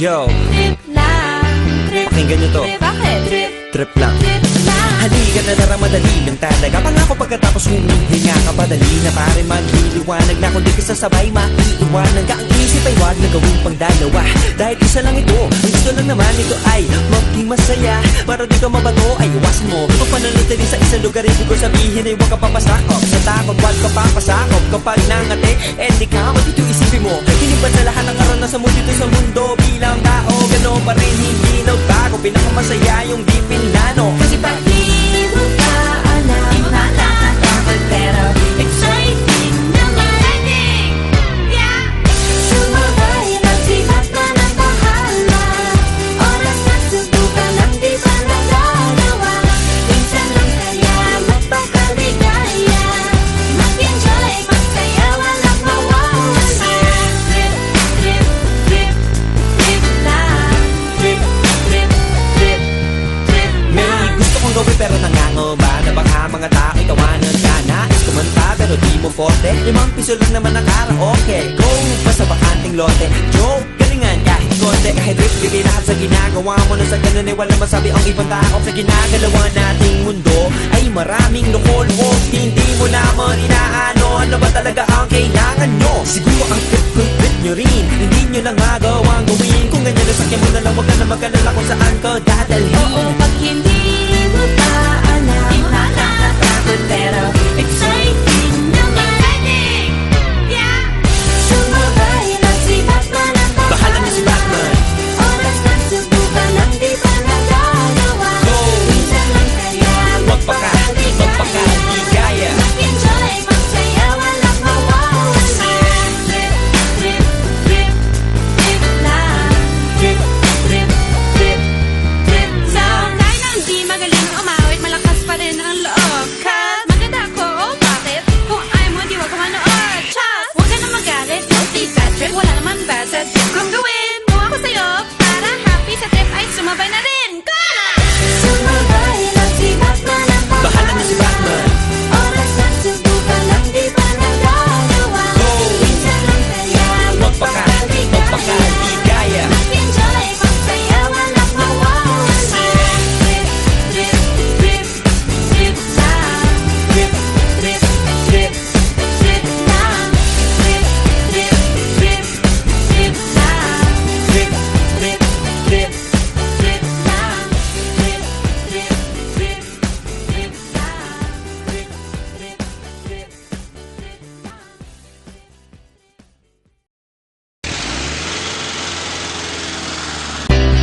Yo, Trip lang, trip, pakinggan nyo to. trip, bakit? Trip, Trip lang. trip lang. Halika na tara, madali lang talaga. Pangako pagkatapos humihinga ka, padali na pare magliliwanag na. Kung di ka sasabay, maiiwanan ka. Ang isip ay wag na gawin pang dalawa, dahil isa lang ito. Ang gusto lang naman ito ay maging masaya. Para di ka mabato ay iwasan mo kung pananatili sa isang lugar. Ibig ko sabihin ay huwag ka papasakop sa takot, wag ka papasakop. Kapag nangate, di ka matito isipin mo. Hinipan sa lahat ng karanasan mo dito sa mundo. Bilang tao, gano'n pa rin hindi nagbago. Pinakamasaya yung di pinlano. Kasi pag di mo ka alam, nakakatakot pero exciting naman. Yeah! Sumabay lang si Batman ang bahala. Oras na subukan ang di pa nagagawa. Minsan lang kaya magpakaligaya. Mag-enjoy, magsaya, walang mawawala. Trip, trip, trip, trip lang. Trip, trip, trip, trip May lang. gusto kong gawin pero nangangamba na baka mga tao'y tawanan ka. Nais kumanta pero di mo forte. 5 piso lang naman ang karaoke. Go pa sa bakanting lote. Joke, galingan kahit konti. Kahit rip, bigay lahat sa ginagawa mo. Na sa ganun ay walang masabi ang ibang tao. Sa ginagalawa nating mundo ay maraming loko-loko. Hindi mo naman inaano ano ba talaga ang kailangan nyo. Siguro ang trip nyo rin, hindi nyo lang magawang gawin. Kung ganyan na sakyan mo na lang, wag ka na mag-alala kung saan ka dadalhin. Oo, pag hindi mo pa alam, nakakatakot pero exciting naman. Yeah! Sumabay lang si Batman ang Bahala na si Batman. Oras na subukan ang di pa nagagawa. Go! Minsan lang kaya magpakaligaya. Mag-enjoy, magsaya, walang mawawala. Trip, trip, trip, trip lang. Trip, Trip, trip, trip lang. Kahit na hindi magaling umawit, malakas pa rin ang loob. Cause maganda ako, oh bakit? Kung ayaw mo, di wag ka manood. Chas! Huwag ka na magalit, don't be bad trip. Wala naman bad sa trip kung gawin. Kung ako sa'yo, para happy sa trip ay sumabay na rin. Go na! Sumabay lang si Batman ang bahala na si Batman. Oras na subukan ang di pa nagagawa. Go! Minsan lang kaya magpakaligaya. Mag-enjoy, magsaya, walang mawawala. Trip, trip, trip, trip lang. Trip, Trip, trip, trip lang. Trip, trip, trip, trip lang. trip, Trip, trip, trip lang. Trip, trip, trip, trip lang. Trip, trip, trip, trip lang.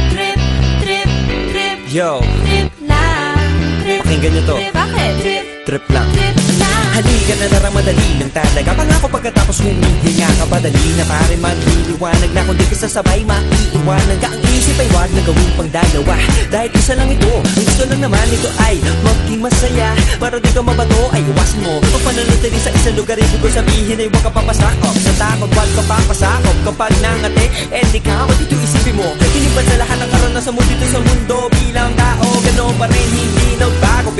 Trip, trip, trip, Yo, trip lang. Trip, pakinggan nyo to. trip, bakit? Trip, Trip lang. trip lang. Halika na tara, madali lang talaga. Pangako pagkatapos humihinga ka, padali na pare magliliwanag na. Kung di ka sasabay, maiiwanan ka. Ang isip ay wag na gawin pang dalawa, dahil isa lang ito. Ang gusto lang naman ito ay maging masaya. Para di ka mabato ay iwasan mo kung pananatili sa isang lugar. Ibig ko sabihin ay huwag ka papasakop sa takot, wag ka papasakop. Kapag nangate, di ka matito isipin mo. Hinipan sa lahat ng karanasan mo dito sa mundo. Bilang tao, gano'n pa rin hindi nagbago.